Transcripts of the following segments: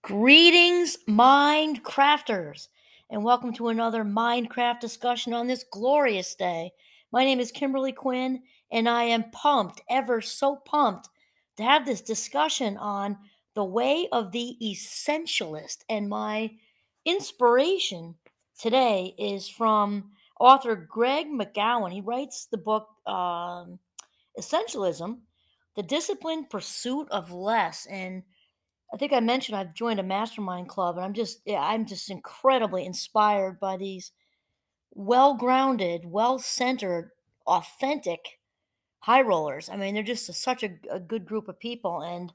Greetings, Mindcrafters, and welcome to another Minecraft discussion on this glorious day. My name is Kimberly Quinn, and I am pumped, ever so pumped, to have this discussion on the way of the essentialist. And my inspiration today is from author Greg McGowan. He writes the book Essentialism, The Disciplined Pursuit of Less. And I think I mentioned I've joined a mastermind club, and I'm just incredibly inspired by these well-grounded, well-centered, authentic high rollers. I mean, they're just such a good group of people, and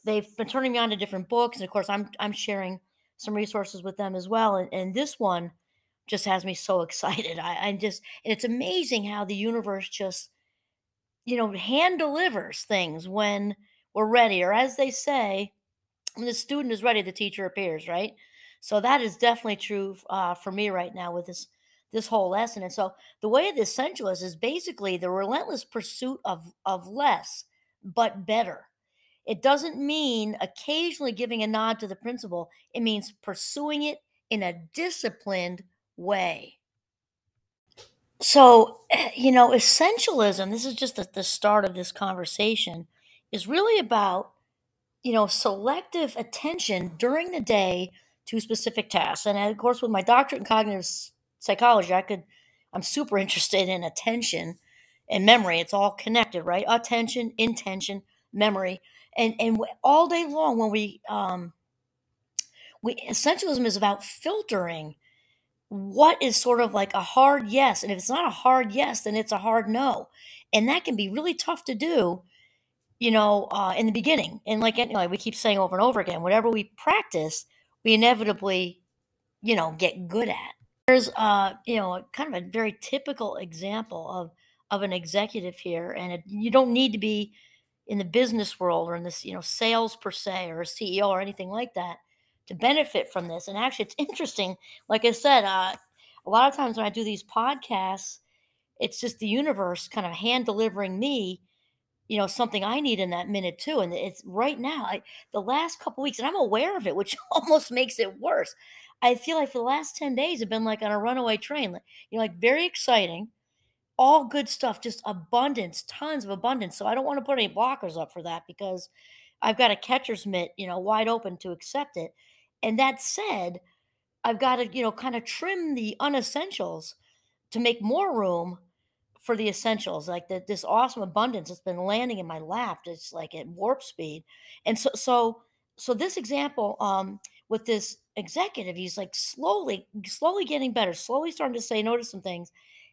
they've been turning me on to different books, and of course, I'm sharing some resources with them as well. And this one just has me so excited. I'm just, and it's amazing how the universe just hand delivers things when we're ready, or as they say, when the student is ready, the teacher appears, right? So that is definitely true for me right now with this whole lesson. And so the way of the essentialist is basically the relentless pursuit of less but better. It doesn't mean occasionally giving a nod to the principle. It means pursuing it in a disciplined way. So, essentialism, this is just the start of this conversation, is really about selective attention during the day to specific tasks. And of course, with my doctorate in cognitive psychology, I'm super interested in attention and memory. It's all connected, right? Attention, intention, memory, and all day long when we essentialism is about filtering what is sort of like a hard yes, and if it's not a hard yes, then it's a hard no, and that can be really tough to do in the beginning. And like we keep saying over and over again, whatever we practice, we inevitably, get good at. There's, kind of a very typical example of an executive here, and you don't need to be in the business world or in this, sales per se, or a CEO or anything like that to benefit from this. And actually, it's interesting. Like I said, a lot of times when I do these podcasts, it's just the universe kind of hand delivering me something I need in that minute too. And it's right now, the last couple weeks, and I'm aware of it, which almost makes it worse. I feel like for the last 10 days have been like on a runaway train, like very exciting, all good stuff, just abundance, tons of abundance. So I don't want to put any blockers up for that because I've got a catcher's mitt, wide open to accept it. And that said, I've got to, kind of trim the unessentials to make more room for the essentials, like this awesome abundance that's been landing in my lap, it's like at warp speed. And so this example, with this executive, he's like slowly getting better, slowly starting to say no to some things.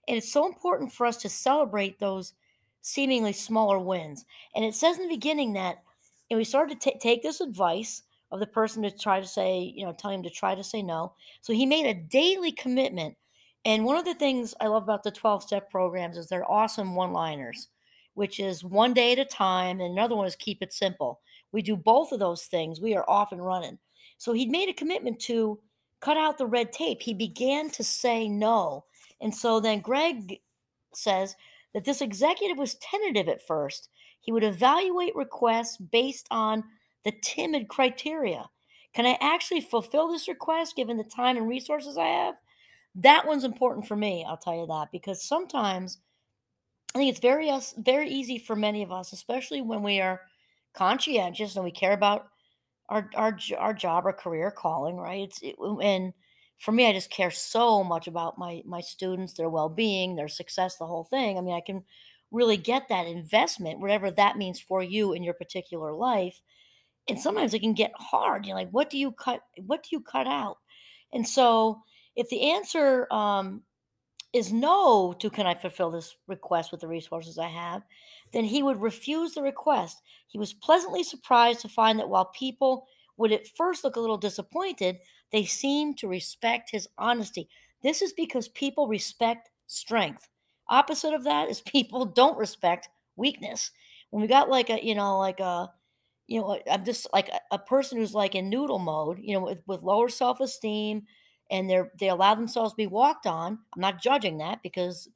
And it's so important for us to celebrate those seemingly smaller wins. And it says in the beginning that we started to take this advice of the person to try to say, tell him to try to say no. So he made a daily commitment. And one of the things I love about the 12-step programs is they're awesome one-liners, which is one day at a time, and another one is keep it simple. We do both of those things. We are off and running. So he'd made a commitment to cut out the red tape. He began to say no. And so then Greg says that this executive was tentative at first. He would evaluate requests based on the timid criteria. Can I actually fulfill this request given the time and resources I have? That one's important for me, I'll tell you that, because sometimes I think it's very easy for many of us, especially when we are conscientious and we care about our job or career calling, right? And for me, I just care so much about my students, their well-being, their success, the whole thing. I mean, I can really get that investment, whatever that means for you in your particular life. And sometimes it can get hard. You're like, what do you cut out? And so if the answer is no to can I fulfill this request with the resources I have, then he would refuse the request. He was pleasantly surprised to find that while people would at first look a little disappointed, they seemed to respect his honesty. This is because people respect strength. Opposite of that is people don't respect weakness. When we got like I'm just like a person who's like in noodle mode, with lower self-esteem, and they allow themselves to be walked on. I'm not judging that because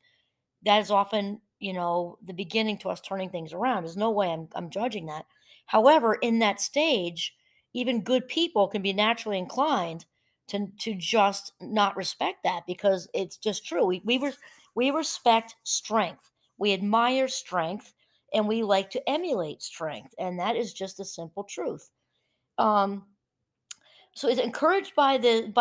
that is often, the beginning to us turning things around. There's no way I'm judging that. However, in that stage, even good people can be naturally inclined to just not respect that because it's just true. We respect strength. We admire strength and we like to emulate strength. And that is just a simple truth. Um, so it's encouraged by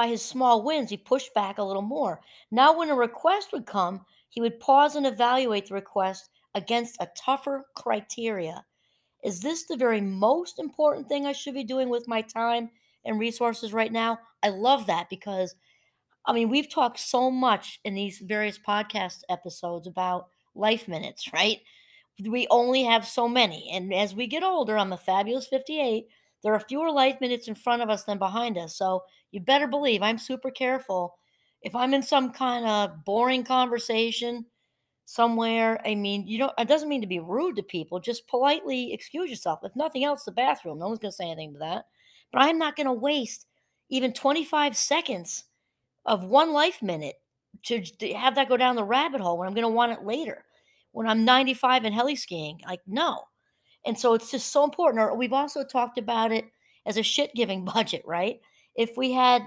his small wins, he pushed back a little more. Now when a request would come, he would pause and evaluate the request against a tougher criteria. Is this the very most important thing I should be doing with my time and resources right now? I love that because, I mean, we've talked so much in these various podcast episodes about life minutes, right? We only have so many. And as we get older, I'm a fabulous 58, there are fewer life minutes in front of us than behind us. So you better believe I'm super careful. If I'm in some kind of boring conversation, somewhere. I mean, you don't, it doesn't mean to be rude to people, just politely excuse yourself. If nothing else, the bathroom. No one's going to say anything to that. But I'm not going to waste even 25 seconds of one life minute to have that go down the rabbit hole when I'm going to want it later. When I'm 95 and heli skiing, like, no. And so it's just so important. Or we've also talked about it as a shit giving budget, right? If we had,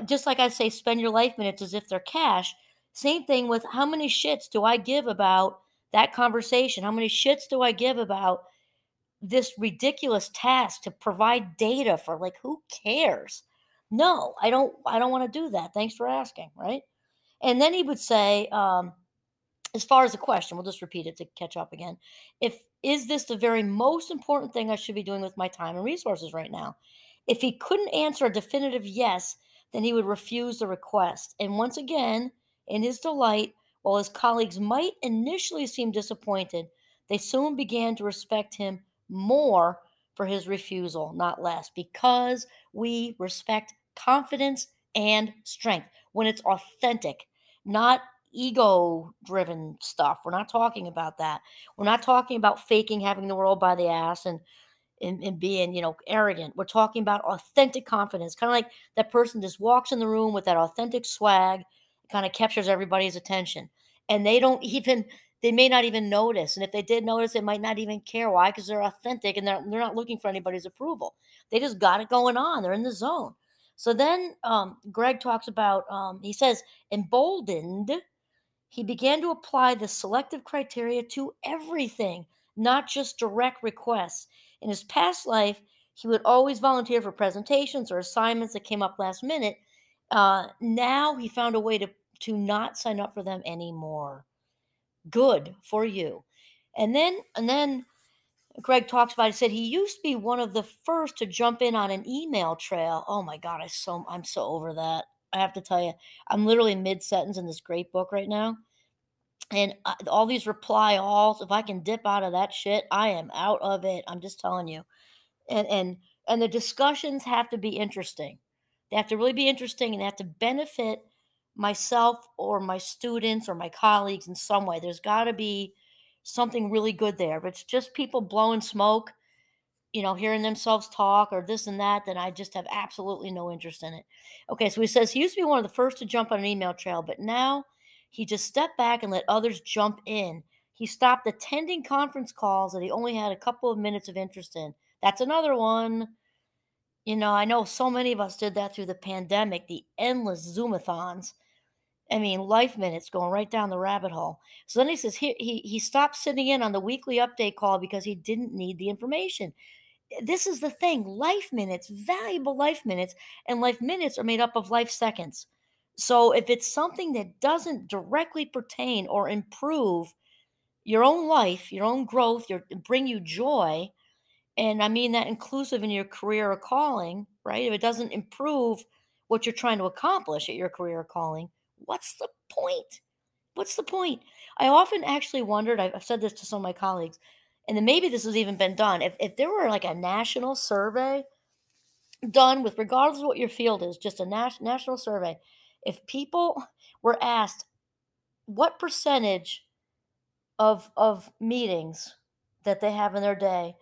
just like I say, spend your life minutes as if they're cash. Same thing with how many shits do I give about that conversation? How many shits do I give about this ridiculous task to provide data for, like, who cares? No, I don't want to do that. Thanks for asking, right? And then he would say, as far as the question, we'll just repeat it to catch up again. If is this the very most important thing I should be doing with my time and resources right now? If he couldn't answer a definitive yes, then he would refuse the request. And once again, in his delight, while his colleagues might initially seem disappointed, they soon began to respect him more for his refusal, not less, because we respect confidence and strength when it's authentic, not ego driven stuff. We're not talking about that. We're not talking about faking having the world by the ass and being, arrogant. We're talking about authentic confidence. Kind of like that person just walks in the room with that authentic swag, kind of captures everybody's attention. And they may not even notice. And if they did notice, they might not even care. Why? Because they're authentic and they're not looking for anybody's approval. They just got it going on. They're in the zone. So then Greg talks about, he says, emboldened, he began to apply the selective criteria to everything, not just direct requests. In his past life, he would always volunteer for presentations or assignments that came up last minute. Now he found a way to not sign up for them anymore. Good for you. And then Greg talks about, he said he used to be one of the first to jump in on an email trail. Oh my God, I'm so over that. I have to tell you, I'm literally mid sentence in this great book right now. And all these reply alls, if I can dip out of that shit, I am out of it. I'm just telling you. And the discussions have to be interesting. They have to really be interesting and they have to benefit myself or my students or my colleagues in some way. There's got to be something really good there. If it's just people blowing smoke, hearing themselves talk or this and that, then I just have absolutely no interest in it. Okay, so he says he used to be one of the first to jump on an email trail, but now he just stepped back and let others jump in. He stopped attending conference calls that he only had a couple of minutes of interest in. That's another one. I know so many of us did that through the pandemic, the endless Zoomathons. I mean, life minutes going right down the rabbit hole. So then he says he stopped sitting in on the weekly update call because he didn't need the information. This is the thing, life minutes, valuable life minutes, and life minutes are made up of life seconds. So if it's something that doesn't directly pertain or improve your own life, your own growth, bring you joy, and I mean that inclusive in your career or calling, right? If it doesn't improve what you're trying to accomplish at your career or calling, what's the point? What's the point? I often actually wondered, I've said this to some of my colleagues, and then maybe this has even been done. If there were like a national survey done with, regardless of what your field is, just a national survey, if people were asked what percentage of meetings that they have in their day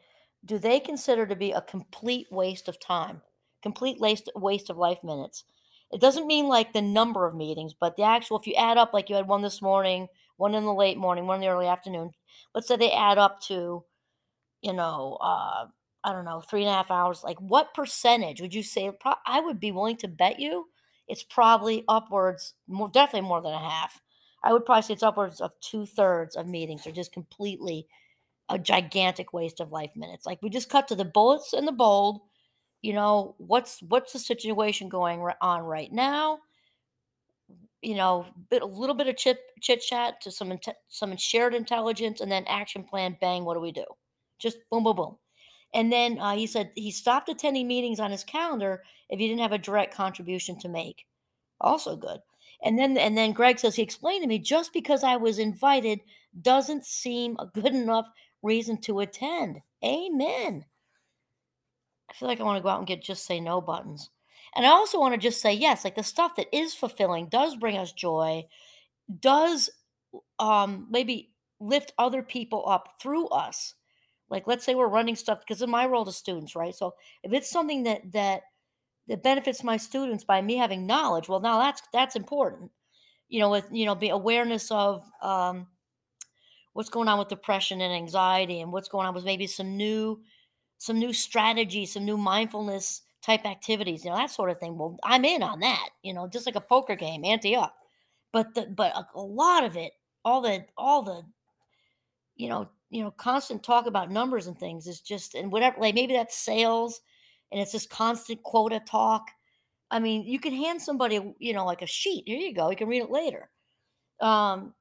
do they consider to be a complete waste of time, complete waste of life minutes? It doesn't mean like the number of meetings, but the actual, if you add up, like you had one this morning, one in the late morning, one in the early afternoon, let's say they add up to, you know, I don't know, 3.5 hours. Like, what percentage would you say? I would be willing to bet you it's probably upwards, more definitely more than a half. I would probably say it's upwards of 2/3 of meetings are just completely a gigantic waste of life minutes. Like, we just cut to the bullets and the bold. What's the situation going on right now? A little bit of chit chat to some shared intelligence, and then action plan. Bang! What do we do? Just boom, boom, boom. And then he said he stopped attending meetings on his calendar if he didn't have a direct contribution to make. Also good. And then Greg says he explained to me, just because I was invited doesn't seem a good enough reason to attend. Amen. I feel like I want to go out and get just say no buttons. And I also want to just say yes, like the stuff that is fulfilling, does bring us joy, does maybe lift other people up through us. Like, let's say we're running stuff because of my role to students, right? So if it's something that benefits my students by me having knowledge, well, now that's important. With the awareness of what's going on with depression and anxiety, and what's going on with maybe some new strategies, some new mindfulness type activities, that sort of thing. Well, I'm in on that, just like a poker game, ante up. But a lot of it, all the constant talk about numbers and things is just, and whatever, like maybe that's sales, and it's just constant quota talk. I mean, you can hand somebody, like a sheet. Here you go. You can read it later. Um,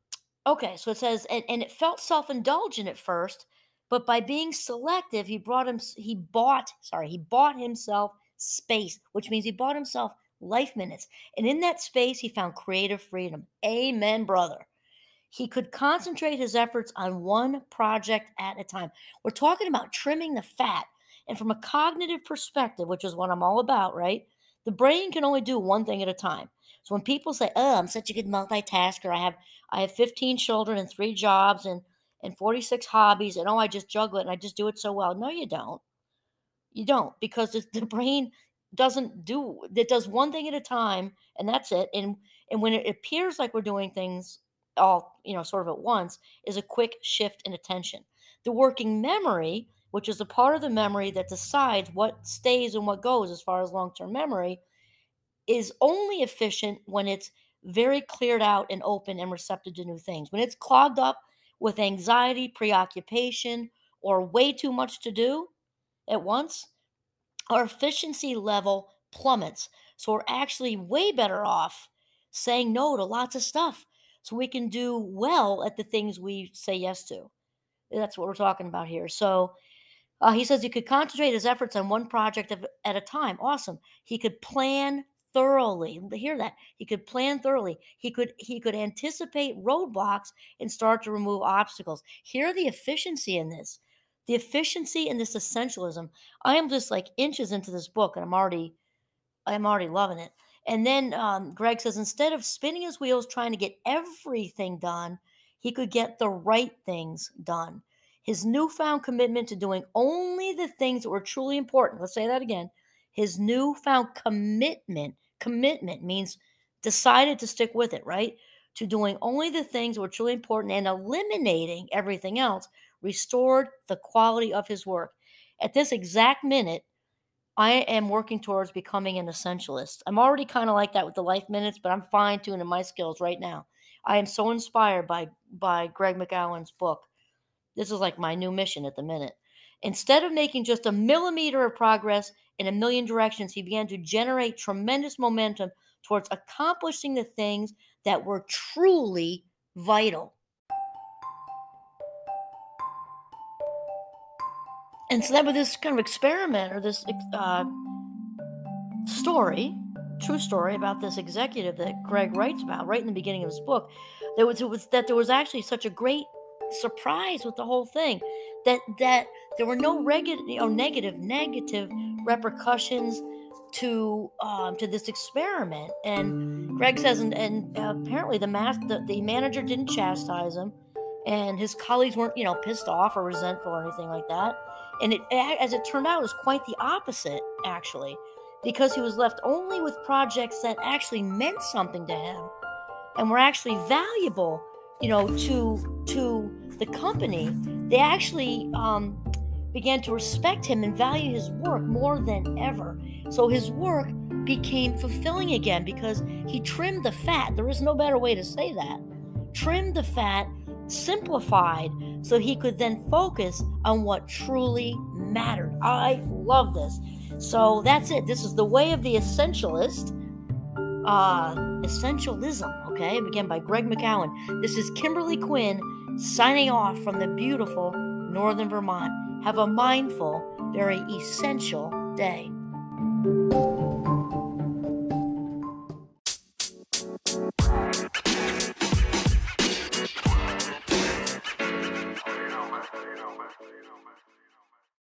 okay, so it says, and it felt self-indulgent at first, but by being selective, he bought himself space, which means he bought himself life minutes. And in that space, he found creative freedom. Amen, brother. He could concentrate his efforts on one project at a time. We're talking about trimming the fat. And from a cognitive perspective, which is what I'm all about, right? The brain can only do one thing at a time. So when people say, "Oh, I'm such a good multitasker. I have 15 children and 3 jobs and 46 hobbies, and oh, I just juggle it and I just do it so well." No, you don't. You don't, because the brain doesn't do it, does one thing at a time, and that's it. And when it appears like we're doing things all, sort of at once, is a quick shift in attention. The working memory, which is the part of the memory that decides what stays and what goes as far as long-term memory, is only efficient when it's very cleared out and open and receptive to new things. When it's clogged up with anxiety, preoccupation, or way too much to do at once, our efficiency level plummets. So we're actually way better off saying no to lots of stuff so we can do well at the things we say yes to. That's what we're talking about here. So he says he could concentrate his efforts on one project at a time. Awesome. He could plan thoroughly. Hear that? He could plan thoroughly. He could anticipate roadblocks and start to remove obstacles. Hear the efficiency in this. The efficiency in this essentialism. I am just like inches into this book, and I'm already loving it. And then Greg says instead of spinning his wheels trying to get everything done, he could get the right things done. His newfound commitment to doing only the things that were truly important. Let's say that again. His newfound commitment means decided to stick with it, right? To doing only the things that were truly important and eliminating everything else restored the quality of his work. At this exact minute, I am working towards becoming an essentialist. I'm already kind of like that with the life minutes, but I'm fine tuning my skills right now. I am so inspired by Greg McGowan's book. This is like my new mission at the minute. Instead of making just a millimeter of progress in a million directions, he began to generate tremendous momentum towards accomplishing the things that were truly vital. And so that was this kind of experiment, or this story, true story about this executive that Greg writes about right in the beginning of his book. There was actually such a great surprise with the whole thing that there were no negative repercussions to this experiment. And Greg says, and apparently the manager didn't chastise him, and his colleagues weren't pissed off or resentful or anything like that. And as it turned out, it was quite the opposite, actually, because he was left only with projects that actually meant something to him and were actually valuable, to the company. They actually began to respect him and value his work more than ever. So his work became fulfilling again because he trimmed the fat. There is no better way to say that. Trimmed the fat, simplified, so he could then focus on what truly mattered. I love this. So that's it. This is the way of the essentialist. Essentialism, okay? Again, by Greg McCowan. This is Kimberly Quinn signing off from the beautiful northern Vermont. Have a mindful, very essential day.